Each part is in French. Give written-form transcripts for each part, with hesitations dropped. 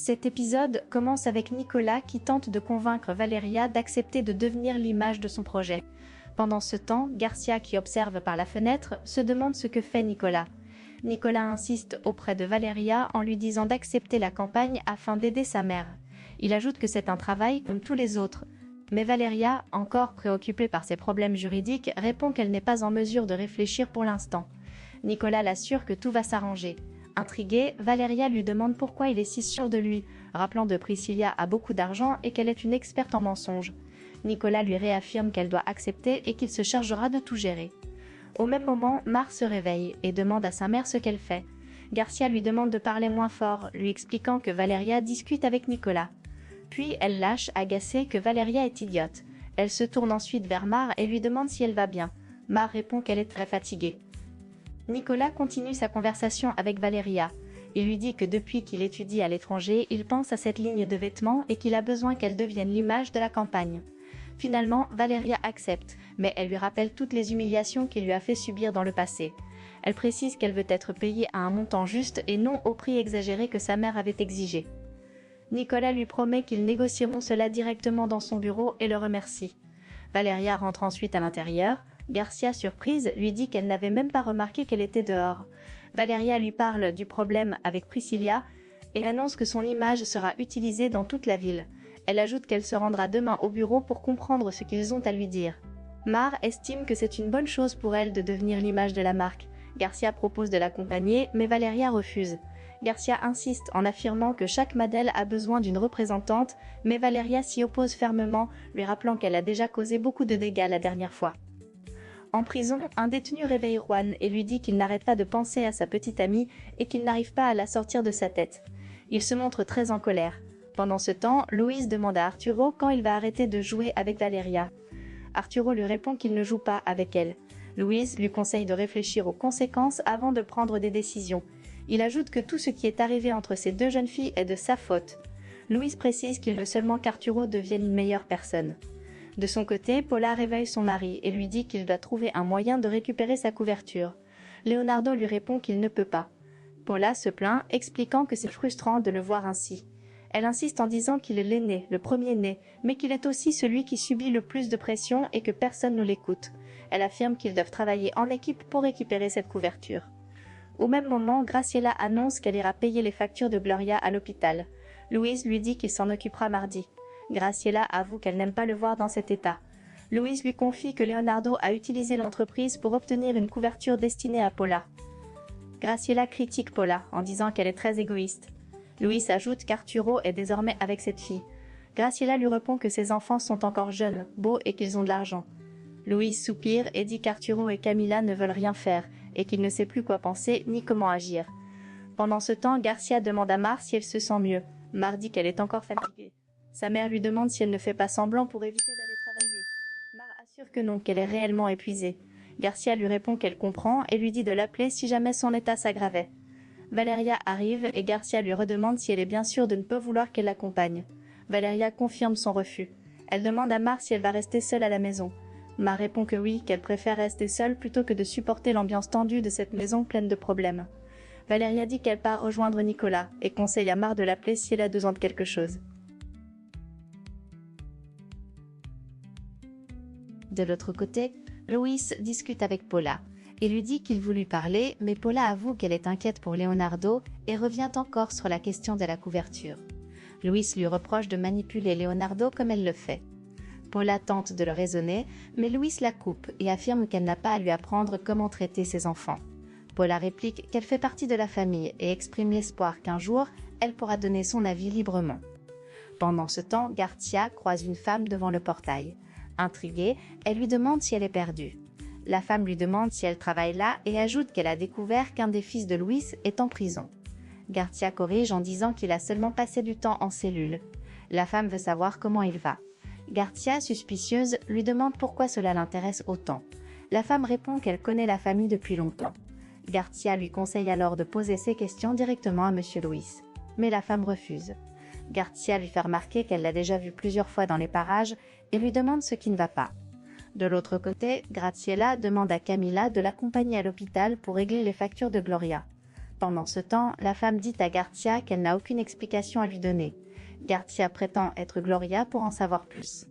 Cet épisode commence avec Nicolas qui tente de convaincre Valeria d'accepter de devenir l'image de son projet. Pendant ce temps, Garcia, qui observe par la fenêtre, se demande ce que fait Nicolas. Nicolas insiste auprès de Valeria en lui disant d'accepter la campagne afin d'aider sa mère. Il ajoute que c'est un travail comme tous les autres. Mais Valeria, encore préoccupée par ses problèmes juridiques, répond qu'elle n'est pas en mesure de réfléchir pour l'instant. Nicolas l'assure que tout va s'arranger. Intriguée, Valeria lui demande pourquoi il est si sûr de lui, rappelant que Priscilla a beaucoup d'argent et qu'elle est une experte en mensonges. Nicolas lui réaffirme qu'elle doit accepter et qu'il se chargera de tout gérer. Au même moment, Mar se réveille et demande à sa mère ce qu'elle fait. Garcia lui demande de parler moins fort, lui expliquant que Valeria discute avec Nicolas. Puis elle lâche, agacée, que Valeria est idiote. Elle se tourne ensuite vers Mar et lui demande si elle va bien. Mar répond qu'elle est très fatiguée. Nicolas continue sa conversation avec Valeria. Il lui dit que depuis qu'il étudie à l'étranger, il pense à cette ligne de vêtements et qu'il a besoin qu'elle devienne l'image de la campagne. Finalement, Valeria accepte, mais elle lui rappelle toutes les humiliations qu'il lui a fait subir dans le passé. Elle précise qu'elle veut être payée à un montant juste et non au prix exagéré que sa mère avait exigé. Nicolas lui promet qu'ils négocieront cela directement dans son bureau et le remercie. Valeria rentre ensuite à l'intérieur. Garcia, surprise, lui dit qu'elle n'avait même pas remarqué qu'elle était dehors. Valeria lui parle du problème avec Priscilla et annonce que son image sera utilisée dans toute la ville. Elle ajoute qu'elle se rendra demain au bureau pour comprendre ce qu'ils ont à lui dire. Mar estime que c'est une bonne chose pour elle de devenir l'image de la marque. Garcia propose de l'accompagner, mais Valeria refuse. Garcia insiste en affirmant que chaque modèle a besoin d'une représentante, mais Valeria s'y oppose fermement, lui rappelant qu'elle a déjà causé beaucoup de dégâts la dernière fois. En prison, un détenu réveille Juan et lui dit qu'il n'arrête pas de penser à sa petite amie et qu'il n'arrive pas à la sortir de sa tête. Il se montre très en colère. Pendant ce temps, Luis demande à Arturo quand il va arrêter de jouer avec Valeria. Arturo lui répond qu'il ne joue pas avec elle. Luis lui conseille de réfléchir aux conséquences avant de prendre des décisions. Il ajoute que tout ce qui est arrivé entre ces deux jeunes filles est de sa faute. Luis précise qu'il veut seulement qu'Arturo devienne une meilleure personne. De son côté, Paula réveille son mari et lui dit qu'il doit trouver un moyen de récupérer sa couverture. Leonardo lui répond qu'il ne peut pas. Paula se plaint, expliquant que c'est frustrant de le voir ainsi. Elle insiste en disant qu'il est l'aîné, le premier-né, mais qu'il est aussi celui qui subit le plus de pression et que personne ne l'écoute. Elle affirme qu'ils doivent travailler en équipe pour récupérer cette couverture. Au même moment, Graciela annonce qu'elle ira payer les factures de Gloria à l'hôpital. Louise lui dit qu'il s'en occupera mardi. Graciela avoue qu'elle n'aime pas le voir dans cet état. Louise lui confie que Leonardo a utilisé l'entreprise pour obtenir une couverture destinée à Paula. Graciela critique Paula en disant qu'elle est très égoïste. Louise ajoute qu'Arturo est désormais avec cette fille. Graciela lui répond que ses enfants sont encore jeunes, beaux et qu'ils ont de l'argent. Louise soupire et dit qu'Arturo et Camila ne veulent rien faire et qu'il ne sait plus quoi penser ni comment agir. Pendant ce temps, Garcia demande à Mar si elle se sent mieux. Mar dit qu'elle est encore fatiguée. Sa mère lui demande si elle ne fait pas semblant pour éviter d'aller travailler. Mar assure que non, qu'elle est réellement épuisée. Garcia lui répond qu'elle comprend et lui dit de l'appeler si jamais son état s'aggravait. Valeria arrive et Garcia lui redemande si elle est bien sûre de ne pas vouloir qu'elle l'accompagne. Valeria confirme son refus. Elle demande à Mar si elle va rester seule à la maison. Mar répond que oui, qu'elle préfère rester seule plutôt que de supporter l'ambiance tendue de cette maison pleine de problèmes. Valeria dit qu'elle part rejoindre Nicolas et conseille à Mar de l'appeler si elle a besoin de quelque chose. De l'autre côté, Luis discute avec Paula. Il lui dit qu'il veut lui parler, mais Paula avoue qu'elle est inquiète pour Leonardo et revient encore sur la question de la couverture. Luis lui reproche de manipuler Leonardo comme elle le fait. Paula tente de le raisonner, mais Luis la coupe et affirme qu'elle n'a pas à lui apprendre comment traiter ses enfants. Paula réplique qu'elle fait partie de la famille et exprime l'espoir qu'un jour, elle pourra donner son avis librement. Pendant ce temps, Garcia croise une femme devant le portail. Intriguée, elle lui demande si elle est perdue. La femme lui demande si elle travaille là et ajoute qu'elle a découvert qu'un des fils de Luis est en prison. Garcia corrige en disant qu'il a seulement passé du temps en cellule. La femme veut savoir comment il va. Garcia, suspicieuse, lui demande pourquoi cela l'intéresse autant. La femme répond qu'elle connaît la famille depuis longtemps. Garcia lui conseille alors de poser ses questions directement à Monsieur Luis. Mais la femme refuse. Garcia lui fait remarquer qu'elle l'a déjà vu plusieurs fois dans les parages et lui demande ce qui ne va pas. De l'autre côté, Graciela demande à Camila de l'accompagner à l'hôpital pour régler les factures de Gloria. Pendant ce temps, la femme dit à Garcia qu'elle n'a aucune explication à lui donner. Garcia prétend être Gloria pour en savoir plus.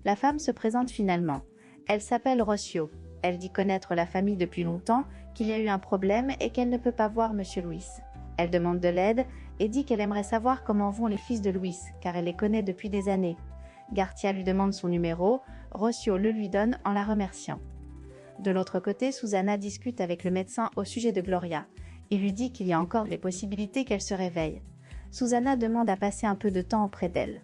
La femme se présente finalement. Elle s'appelle Rocio. Elle dit connaître la famille depuis longtemps, qu'il y a eu un problème et qu'elle ne peut pas voir Monsieur Luis. Elle demande de l'aide et dit qu'elle aimerait savoir comment vont les fils de Luis, car elle les connaît depuis des années. Garcia lui demande son numéro, Rocio le lui donne en la remerciant. De l'autre côté, Susana discute avec le médecin au sujet de Gloria. Il lui dit qu'il y a encore des possibilités qu'elle se réveille. Susana demande à passer un peu de temps auprès d'elle.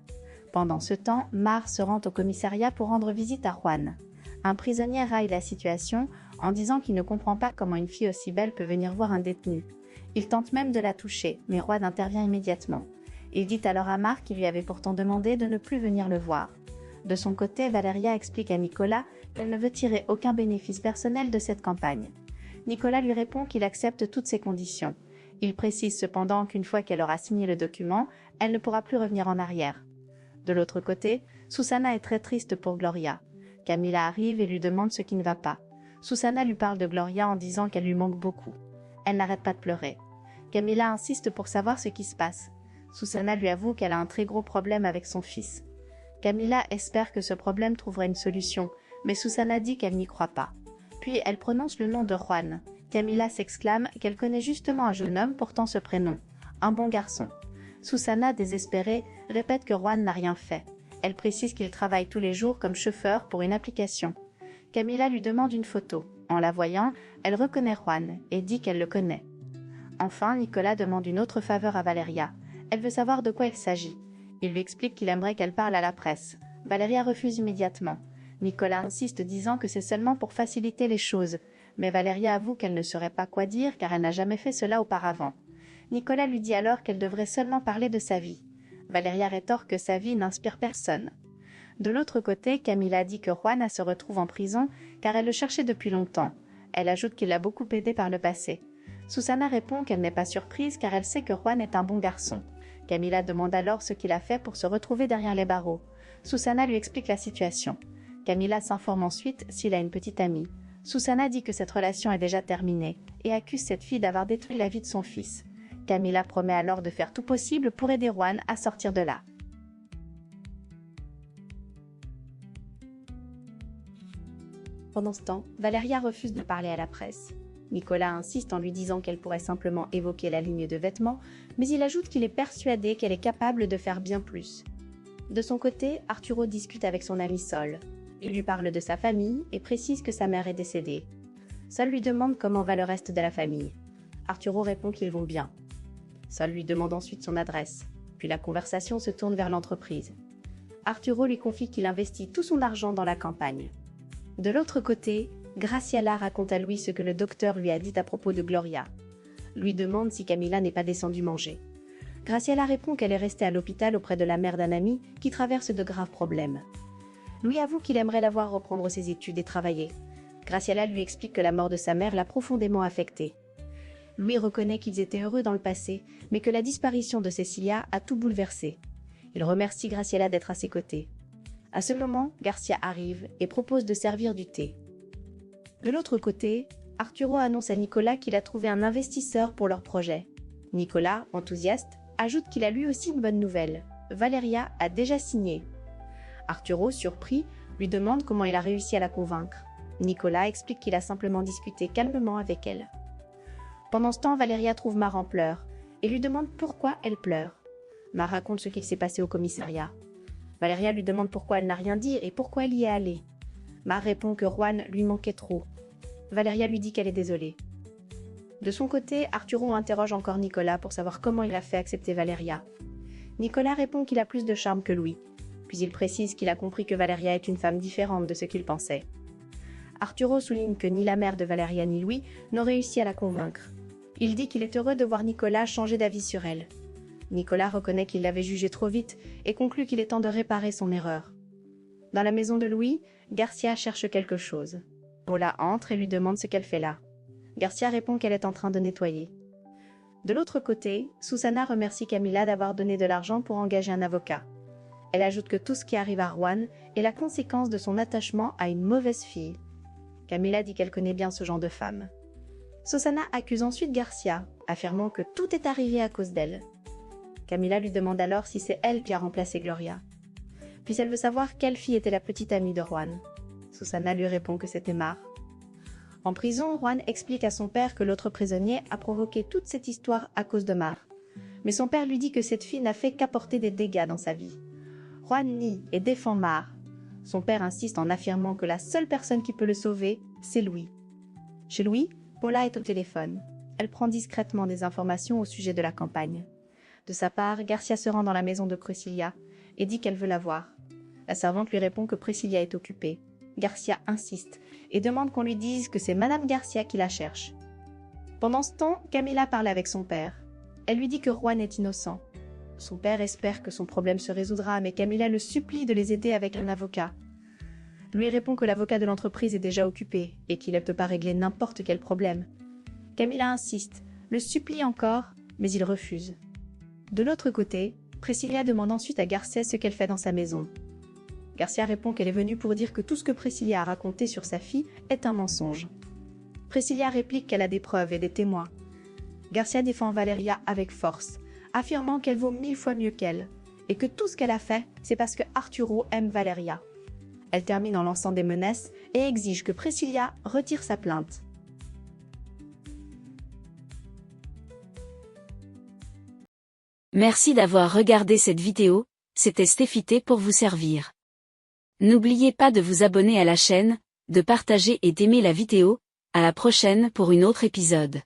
Pendant ce temps, Mar se rend au commissariat pour rendre visite à Juan. Un prisonnier raille la situation en disant qu'il ne comprend pas comment une fille aussi belle peut venir voir un détenu. Il tente même de la toucher, mais Juan intervient immédiatement. Il dit alors à Mar qu'il lui avait pourtant demandé de ne plus venir le voir. De son côté, Valeria explique à Nicolas qu'elle ne veut tirer aucun bénéfice personnel de cette campagne. Nicolas lui répond qu'il accepte toutes ses conditions. Il précise cependant qu'une fois qu'elle aura signé le document, elle ne pourra plus revenir en arrière. De l'autre côté, Susana est très triste pour Gloria. Camila arrive et lui demande ce qui ne va pas. Susana lui parle de Gloria en disant qu'elle lui manque beaucoup. Elle n'arrête pas de pleurer. Camila insiste pour savoir ce qui se passe. Susana lui avoue qu'elle a un très gros problème avec son fils. Camila espère que ce problème trouvera une solution, mais Susana dit qu'elle n'y croit pas. Puis elle prononce le nom de Juan. Camila s'exclame qu'elle connaît justement un jeune homme portant ce prénom, un bon garçon. Susana, désespérée, répète que Juan n'a rien fait. Elle précise qu'il travaille tous les jours comme chauffeur pour une application. Camila lui demande une photo. En la voyant, elle reconnaît Juan et dit qu'elle le connaît. Enfin, Nicolas demande une autre faveur à Valeria. Elle veut savoir de quoi il s'agit. Il lui explique qu'il aimerait qu'elle parle à la presse. Valeria refuse immédiatement. Nicolas insiste disant que c'est seulement pour faciliter les choses, mais Valeria avoue qu'elle ne saurait pas quoi dire car elle n'a jamais fait cela auparavant. Nicolas lui dit alors qu'elle devrait seulement parler de sa vie. Valeria rétorque que sa vie n'inspire personne. De l'autre côté, Camila dit que Juan se retrouve en prison car elle le cherchait depuis longtemps. Elle ajoute qu'il l'a beaucoup aidé par le passé. Susana répond qu'elle n'est pas surprise car elle sait que Juan est un bon garçon. Camila demande alors ce qu'il a fait pour se retrouver derrière les barreaux. Susana lui explique la situation. Camila s'informe ensuite s'il a une petite amie. Susana dit que cette relation est déjà terminée et accuse cette fille d'avoir détruit la vie de son fils. Camila promet alors de faire tout possible pour aider Juan à sortir de là. Pendant ce temps, Valeria refuse de parler à la presse. Nicolas insiste en lui disant qu'elle pourrait simplement évoquer la ligne de vêtements, mais il ajoute qu'il est persuadé qu'elle est capable de faire bien plus. De son côté, Arturo discute avec son ami Sol. Il lui parle de sa famille et précise que sa mère est décédée. Sol lui demande comment va le reste de la famille. Arturo répond qu'ils vont bien. Sol lui demande ensuite son adresse, puis la conversation se tourne vers l'entreprise. Arturo lui confie qu'il investit tout son argent dans la campagne. De l'autre côté, Graciela raconte à Louis ce que le docteur lui a dit à propos de Gloria. Lui demande si Camila n'est pas descendue manger. Graciela répond qu'elle est restée à l'hôpital auprès de la mère d'un ami qui traverse de graves problèmes. Louis avoue qu'il aimerait la voir reprendre ses études et travailler. Graciela lui explique que la mort de sa mère l'a profondément affectée. Louis reconnaît qu'ils étaient heureux dans le passé, mais que la disparition de Cecilia a tout bouleversé. Il remercie Graciela d'être à ses côtés. À ce moment, Garcia arrive et propose de servir du thé. De l'autre côté, Arturo annonce à Nicolas qu'il a trouvé un investisseur pour leur projet. Nicolas, enthousiaste, ajoute qu'il a lui aussi une bonne nouvelle. Valeria a déjà signé. Arturo, surpris, lui demande comment il a réussi à la convaincre. Nicolas explique qu'il a simplement discuté calmement avec elle. Pendant ce temps, Valeria trouve Mar en pleurs et lui demande pourquoi elle pleure. Mar raconte ce qu'il s'est passé au commissariat. Valeria lui demande pourquoi elle n'a rien dit et pourquoi elle y est allée. Mar répond que Juan lui manquait trop. Valeria lui dit qu'elle est désolée. De son côté, Arturo interroge encore Nicolas pour savoir comment il a fait accepter Valeria. Nicolas répond qu'il a plus de charme que lui, puis il précise qu'il a compris que Valeria est une femme différente de ce qu'il pensait. Arturo souligne que ni la mère de Valeria ni Louis n'ont réussi à la convaincre. Il dit qu'il est heureux de voir Nicolas changer d'avis sur elle. Nicolas reconnaît qu'il l'avait jugée trop vite et conclut qu'il est temps de réparer son erreur. Dans la maison de Louis, Garcia cherche quelque chose. Paula entre et lui demande ce qu'elle fait là. Garcia répond qu'elle est en train de nettoyer. De l'autre côté, Susana remercie Camila d'avoir donné de l'argent pour engager un avocat. Elle ajoute que tout ce qui arrive à Juan est la conséquence de son attachement à une mauvaise fille. Camila dit qu'elle connaît bien ce genre de femme. Susana accuse ensuite Garcia, affirmant que tout est arrivé à cause d'elle. Camila lui demande alors si c'est elle qui a remplacé Gloria. Puis elle veut savoir quelle fille était la petite amie de Juan. Susana lui répond que c'était Mar. En prison, Juan explique à son père que l'autre prisonnier a provoqué toute cette histoire à cause de Mar. Mais son père lui dit que cette fille n'a fait qu'apporter des dégâts dans sa vie. Juan nie et défend Mar. Son père insiste en affirmant que la seule personne qui peut le sauver, c'est Louis. Chez Louis, Paula est au téléphone. Elle prend discrètement des informations au sujet de la campagne. De sa part, Garcia se rend dans la maison de Priscilla et dit qu'elle veut la voir. La servante lui répond que Priscilla est occupée. Garcia insiste et demande qu'on lui dise que c'est Madame Garcia qui la cherche. Pendant ce temps, Camila parle avec son père. Elle lui dit que Juan est innocent. Son père espère que son problème se résoudra, mais Camila le supplie de les aider avec un avocat. Lui répond que l'avocat de l'entreprise est déjà occupé et qu'il ne peut pas régler n'importe quel problème. Camila insiste, le supplie encore, mais il refuse. De l'autre côté, Priscilla demande ensuite à Garcia ce qu'elle fait dans sa maison. Garcia répond qu'elle est venue pour dire que tout ce que Priscilla a raconté sur sa fille est un mensonge. Priscilla réplique qu'elle a des preuves et des témoins. Garcia défend Valeria avec force, affirmant qu'elle vaut 1000 fois mieux qu'elle, et que tout ce qu'elle a fait, c'est parce que Arturo aime Valeria. Elle termine en lançant des menaces et exige que Priscilla retire sa plainte. Merci d'avoir regardé cette vidéo, c'était Stéphité pour vous servir. N'oubliez pas de vous abonner à la chaîne, de partager et d'aimer la vidéo, à la prochaine pour une autre épisode.